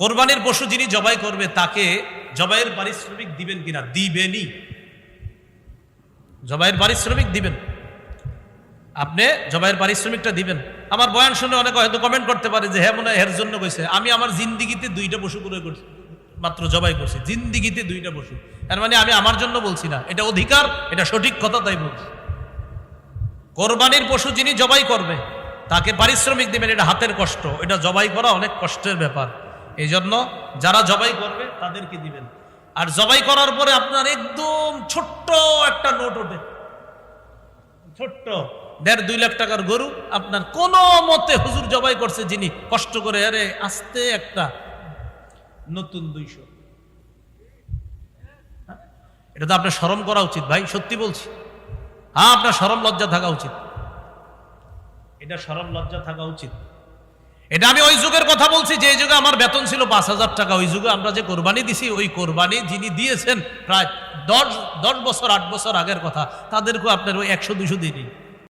কোরবানির পশু যিনি জবাই করবে তাকে জবাইয়ের পারিশ্রমিক দিবেন কিনা? দিবেনই। জবাইয়ের পারিশ্রমিক দিবেন, আপনি জবাইয়ের পারিশ্রমিকটা দিবেন। আমার বয়ান শুনে অনেকে হয়তো কমেন্ট করতে পারে যে হ্যাঁ মনে হয় এর জন্য কইছে। আমি আমার জিন্দিগিতে 2টা পশু করে করছি, মাত্র জবাই করছি জিন্দিগিতে 2টা পশু। তার মানে আমি আমার জন্য বলছি না, এটা অধিকার, এটা সঠিক কথা, তাই বলছি। কোরবানির পশু যিনি জবাই করবে তাকে পারিশ্রমিক দিবেন, এটা হাতের কষ্ট, এটা জবাই করা অনেক কষ্টের ব্যাপার। এই জন্য যারা জবাই করবে তাদেরকে দিবেন। আর জবাই করার পরে আপনার একদম ছোট্ট একটা নোট ওঠে, ছোট্ট 1.5-2 লাখ টাকার গরু আপনার কোনো মতে হুজুর জবাই করছে যিনি কষ্ট করে, আরে আস্তে একটা নতুন 200। এটা তো আপনার শরম করা উচিত ভাই, সত্যি বলছি। হ্যাঁ, আপনার শরম লজ্জা থাকা উচিত, এটা শরম লজ্জা থাকা উচিত। এটা আমি ওই যুগের কথা বলছি যে যুগে আমার বেতন ছিল 5,000 টাকা। ওই যুগে আমরা যে কোরবানি দিছি, ওই কোরবানি যিনি দিয়েছেন প্রায় 10 বছর 8 বছর আগের কথা, তাদেরকেও আপনার ওই 100-200 দিনই